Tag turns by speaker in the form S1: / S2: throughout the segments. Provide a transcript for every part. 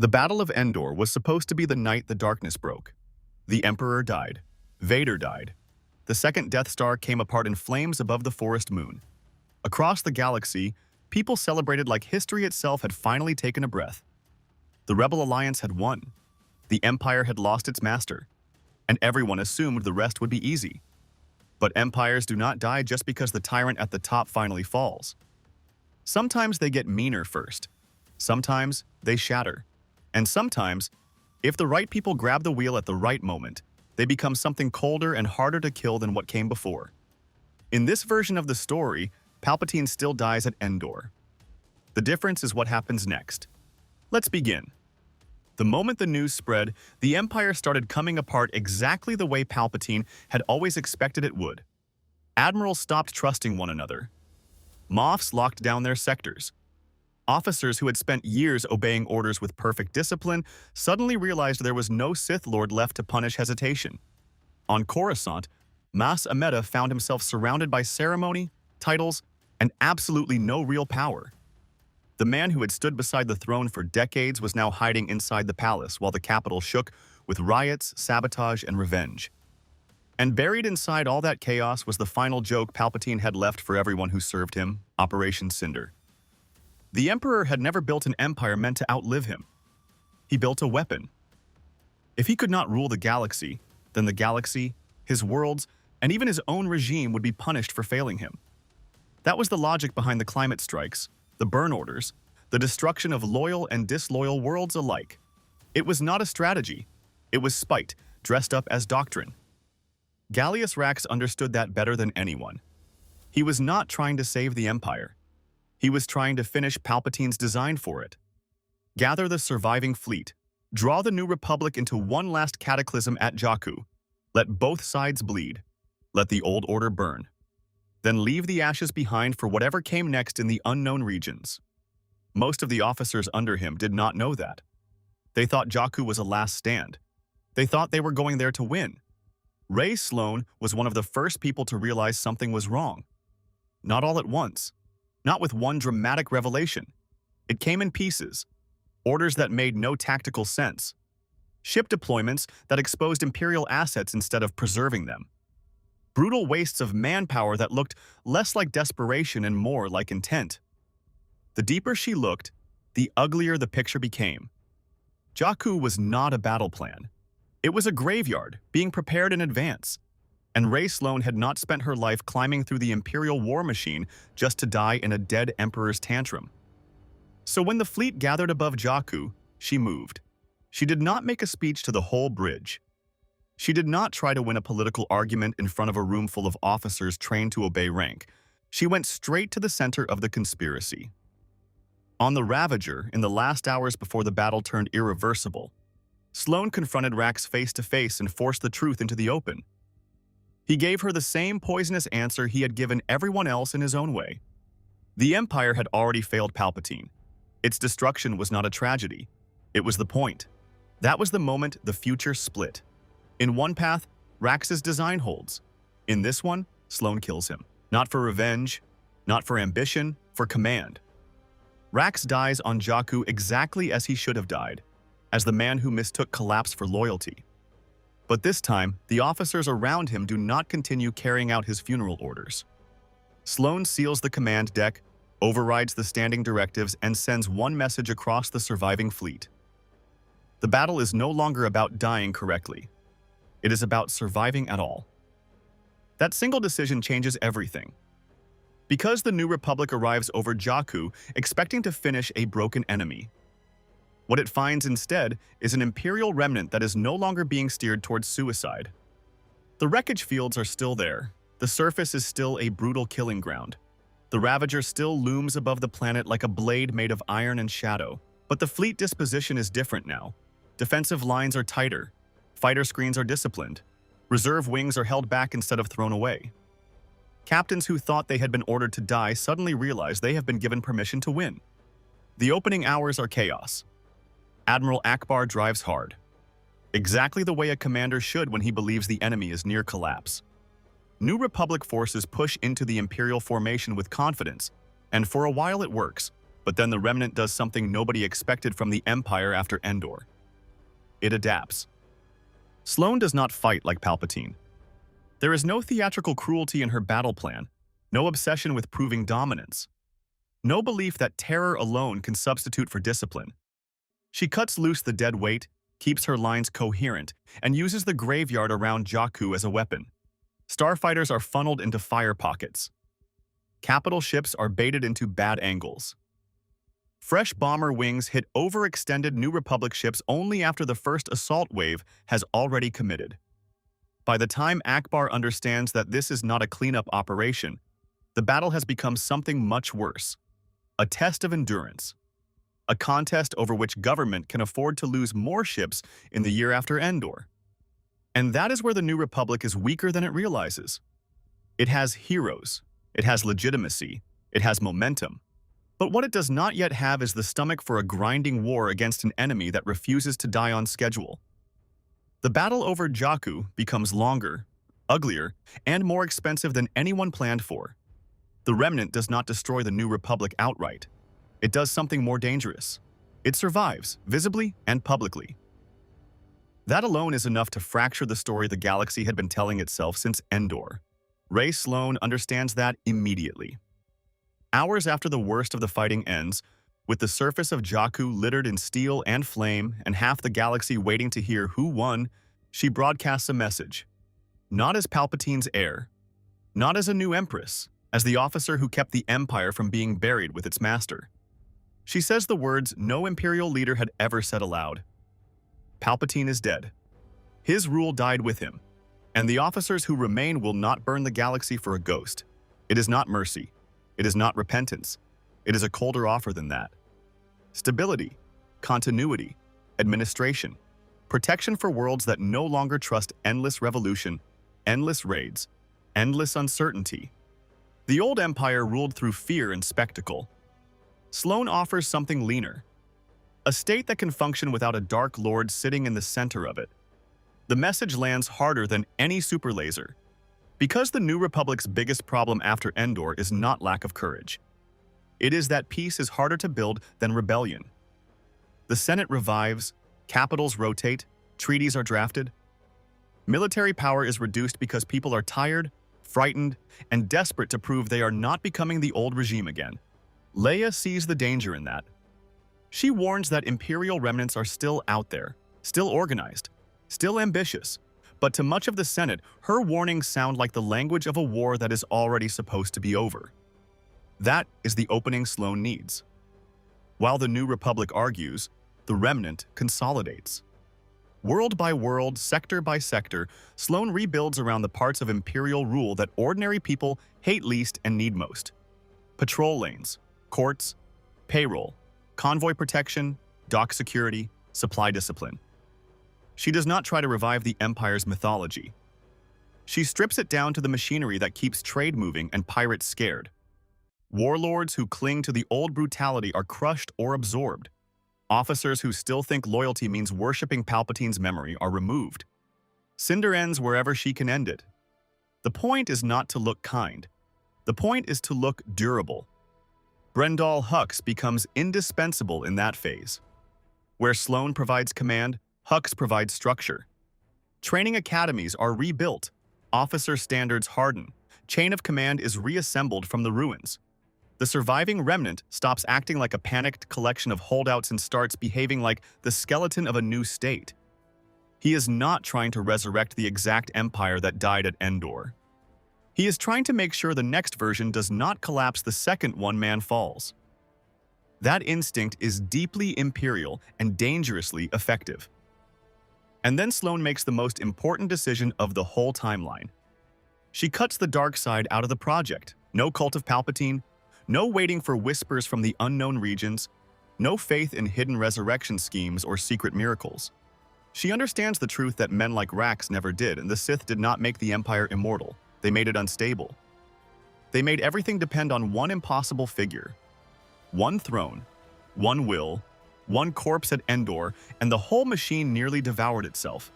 S1: The Battle of Endor was supposed to be the night the darkness broke. The Emperor died. Vader died. The second Death Star came apart in flames above the forest moon. Across the galaxy, people celebrated like history itself had finally taken a breath. The Rebel Alliance had won. The Empire had lost its master. And everyone assumed the rest would be easy. But empires do not die just because the tyrant at the top finally falls. Sometimes they get meaner first. Sometimes they shatter. And sometimes, if the right people grab the wheel at the right moment, they become something colder and harder to kill than what came before. In this version of the story, Palpatine still dies at Endor. The difference is what happens next. Let's begin. The moment the news spread, the Empire started coming apart exactly the way Palpatine had always expected it would. Admirals stopped trusting one another. Moffs locked down their sectors. Officers who had spent years obeying orders with perfect discipline suddenly realized there was no Sith Lord left to punish hesitation. On Coruscant, Amedda found himself surrounded by ceremony, titles, and absolutely no real power. The man who had stood beside the throne for decades was now hiding inside the palace while the capital shook with riots, sabotage, and revenge. And buried inside all that chaos was the final joke Palpatine had left for everyone who served him, Operation Cinder. The Emperor had never built an empire meant to outlive him. He built a weapon. If he could not rule the galaxy, then the galaxy, his worlds, and even his own regime would be punished for failing him. That was the logic behind the climate strikes, the burn orders, the destruction of loyal and disloyal worlds alike. It was not a strategy. It was spite, dressed up as doctrine. Gallius Rax understood that better than anyone. He was not trying to save the Empire. He was trying to finish Palpatine's design for it. Gather the surviving fleet. Draw the New Republic into one last cataclysm at Jakku. Let both sides bleed. Let the old order burn. Then leave the ashes behind for whatever came next in the unknown regions. Most of the officers under him did not know that. They thought Jakku was a last stand. They thought they were going there to win. Rey Sloane was one of the first people to realize something was wrong. Not all at once. Not with one dramatic revelation. It came in pieces. Orders that made no tactical sense. Ship deployments that exposed Imperial assets instead of preserving them. Brutal wastes of manpower that looked less like desperation and more like intent. The deeper she looked, the uglier the picture became. Jakku was not a battle plan. It was a graveyard, being prepared in advance. And Rey Sloane had not spent her life climbing through the Imperial war machine just to die in a dead Emperor's tantrum. So when the fleet gathered above Jakku, she moved. She did not make a speech to the whole bridge. She did not try to win a political argument in front of a room full of officers trained to obey rank. She went straight to the center of the conspiracy. On the Ravager, in the last hours before the battle turned irreversible, Sloane confronted Rax face to face and forced the truth into the open. He gave her the same poisonous answer he had given everyone else in his own way. The Empire had already failed Palpatine. Its destruction was not a tragedy. It was the point. That was the moment the future split. In one path, Rax's design holds. In this one, Sloane kills him. Not for revenge, not for ambition, for command. Rax dies on Jakku exactly as he should have died, as the man who mistook collapse for loyalty. But this time, the officers around him do not continue carrying out his funeral orders. Sloane seals the command deck, overrides the standing directives, and sends one message across the surviving fleet. The battle is no longer about dying correctly. It is about surviving at all. That single decision changes everything. Because the New Republic arrives over Jakku, expecting to finish a broken enemy. What it finds instead is an Imperial remnant that is no longer being steered towards suicide. The wreckage fields are still there. The surface is still a brutal killing ground. The Ravager still looms above the planet like a blade made of iron and shadow. But the fleet disposition is different now. Defensive lines are tighter. Fighter screens are disciplined. Reserve wings are held back instead of thrown away. Captains who thought they had been ordered to die suddenly realize they have been given permission to win. The opening hours are chaos. Admiral Akbar drives hard. Exactly the way a commander should when he believes the enemy is near collapse. New Republic forces push into the Imperial formation with confidence, and for a while it works. But then the Remnant does something nobody expected from the Empire after Endor. It adapts. Sloane does not fight like Palpatine. There is no theatrical cruelty in her battle plan, no obsession with proving dominance, no belief that terror alone can substitute for discipline. She cuts loose the dead weight, keeps her lines coherent, and uses the graveyard around Jakku as a weapon. Starfighters are funneled into fire pockets. Capital ships are baited into bad angles. Fresh bomber wings hit overextended New Republic ships only after the first assault wave has already committed. By the time Akbar understands that this is not a cleanup operation, the battle has become something much worse. A test of endurance. A contest over which government can afford to lose more ships in the year after Endor. And that is where the New Republic is weaker than it realizes. It has heroes, it has legitimacy, it has momentum. But what it does not yet have is the stomach for a grinding war against an enemy that refuses to die on schedule. The battle over Jakku becomes longer, uglier, and more expensive than anyone planned for. The Remnant does not destroy the New Republic outright. It does something more dangerous. It survives, visibly and publicly. That alone is enough to fracture the story the galaxy had been telling itself since Endor. Ray Sloane understands that immediately. Hours after the worst of the fighting ends, with the surface of Jakku littered in steel and flame and half the galaxy waiting to hear who won, she broadcasts a message. Not as Palpatine's heir, not as a new empress, as the officer who kept the Empire from being buried with its master. She says the words no Imperial leader had ever said aloud. Palpatine is dead. His rule died with him, and the officers who remain will not burn the galaxy for a ghost. It is not mercy. It is not repentance. It is a colder offer than that. Stability, continuity, administration, protection for worlds that no longer trust endless revolution, endless raids, endless uncertainty. The old empire ruled through fear and spectacle. Sloane offers something leaner, a state that can function without a dark lord sitting in the center of it. The message lands harder than any super laser. Because the New Republic's biggest problem after Endor is not lack of courage. It is that peace is harder to build than rebellion. The Senate revives, capitals rotate, treaties are drafted. Military power is reduced because people are tired, frightened, and desperate to prove they are not becoming the old regime again. Leia sees the danger in that. She warns that Imperial remnants are still out there, still organized, still ambitious. But to much of the Senate, her warnings sound like the language of a war that is already supposed to be over. That is the opening Sloane needs. While the New Republic argues, the Remnant consolidates. World by world, sector by sector, Sloane rebuilds around the parts of Imperial rule that ordinary people hate least and need most. Patrol lanes, courts, payroll, convoy protection, dock security, supply discipline. She does not try to revive the Empire's mythology. She strips it down to the machinery that keeps trade moving and pirates scared. Warlords who cling to the old brutality are crushed or absorbed. Officers who still think loyalty means worshipping Palpatine's memory are removed. Cinder ends wherever she can end it. The point is not to look kind. The point is to look durable. Brendol Hux becomes indispensable in that phase. Where Sloane provides command, Hux provides structure. Training academies are rebuilt, officer standards harden, chain of command is reassembled from the ruins. The surviving remnant stops acting like a panicked collection of holdouts and starts behaving like the skeleton of a new state. He is not trying to resurrect the exact empire that died at Endor. He is trying to make sure the next version does not collapse the second one man falls. That instinct is deeply imperial and dangerously effective. And then Sloane makes the most important decision of the whole timeline. She cuts the dark side out of the project. No cult of Palpatine, no waiting for whispers from the unknown regions, no faith in hidden resurrection schemes or secret miracles. She understands the truth that men like Rax never did, and the Sith did not make the Empire immortal. They made it unstable. They made everything depend on one impossible figure. One throne, one will, one corpse at Endor, and the whole machine nearly devoured itself.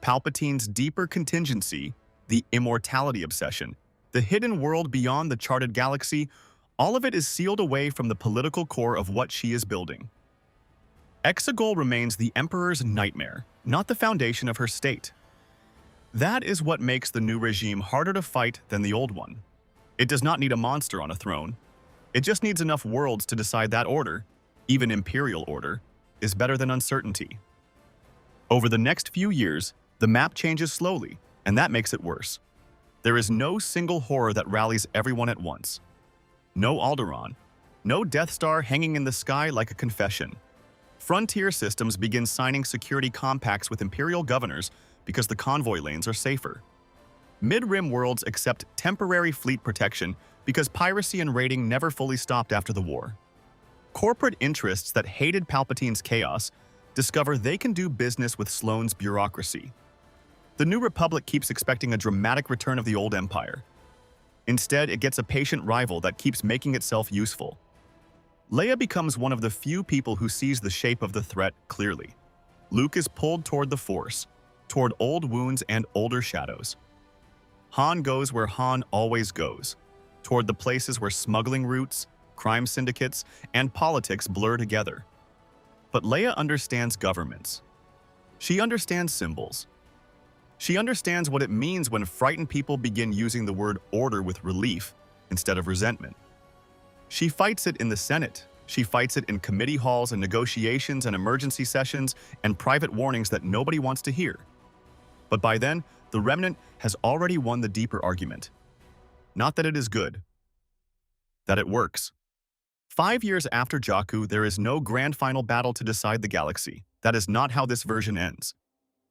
S1: Palpatine's deeper contingency, the immortality obsession, the hidden world beyond the charted galaxy, All of it is sealed away from the political core of what she is building. Exegol remains the Emperor's nightmare, not the foundation of her state. That is what makes the new regime harder to fight than the old one. It does not need a monster on a throne. It just needs enough worlds to decide that order, even imperial order, is better than uncertainty. Over the next few years, the map changes slowly, and that makes it worse. There is no single horror that rallies everyone at once. No Alderaan, no Death Star hanging in the sky like a confession. Frontier systems begin signing security compacts with Imperial governors because the convoy lanes are safer. Mid-rim worlds accept temporary fleet protection because piracy and raiding never fully stopped after the war. Corporate interests that hated Palpatine's chaos discover they can do business with Sloane's bureaucracy. The New Republic keeps expecting a dramatic return of the old Empire. Instead, it gets a patient rival that keeps making itself useful. Leia becomes one of the few people who sees the shape of the threat clearly. Luke is pulled toward the Force, toward old wounds and older shadows. Han goes where Han always goes, toward the places where smuggling routes, crime syndicates, and politics blur together. But Leia understands governments. She understands symbols. She understands what it means when frightened people begin using the word order with relief instead of resentment. She fights it in the Senate. She fights it in committee halls and negotiations and emergency sessions and private warnings that nobody wants to hear. But by then, the Remnant has already won the deeper argument. Not that it is good, that it works. 5 years after Jakku, there is no grand final battle to decide the galaxy. That is not how this version ends.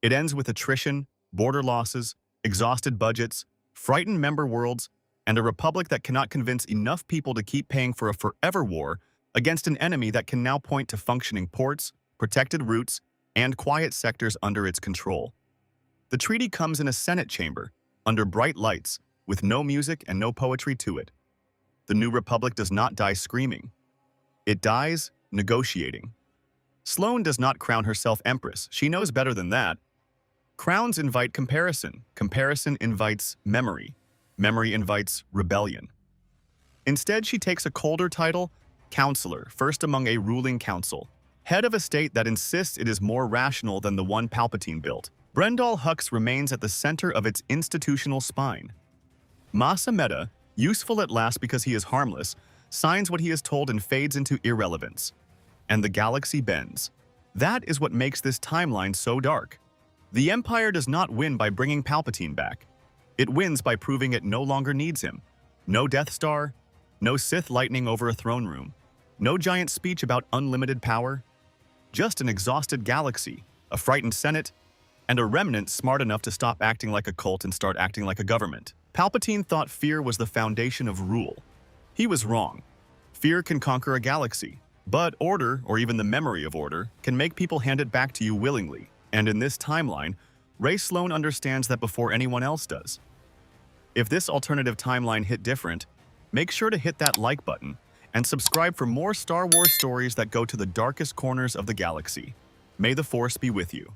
S1: It ends with attrition, border losses, exhausted budgets, frightened member worlds, and a republic that cannot convince enough people to keep paying for a forever war against an enemy that can now point to functioning ports, protected routes, and quiet sectors under its control. The treaty comes in a Senate chamber, under bright lights, with no music and no poetry to it. The New Republic does not die screaming. It dies negotiating. Sloane does not crown herself Empress. She knows better than that. Crowns invite comparison. Comparison invites memory. Memory invites rebellion. Instead, she takes a colder title, Counselor, first among a ruling council, head of a state that insists it is more rational than the one Palpatine built. Brendol Hux remains at the center of its institutional spine. Mas Amedda, useful at last because he is harmless, signs what he is told and fades into irrelevance. And the galaxy bends. That is what makes this timeline so dark. The Empire does not win by bringing Palpatine back. It wins by proving it no longer needs him. No Death Star, no Sith lightning over a throne room, no giant speech about unlimited power. Just an exhausted galaxy, a frightened Senate, and a remnant smart enough to stop acting like a cult and start acting like a government. Palpatine thought fear was the foundation of rule. He was wrong. Fear can conquer a galaxy, but order, or even the memory of order, can make people hand it back to you willingly. And in this timeline, Ray Sloane understands that before anyone else does. If this alternative timeline hit different, make sure to hit that like button and subscribe for more Star Wars stories that go to the darkest corners of the galaxy. May the Force be with you.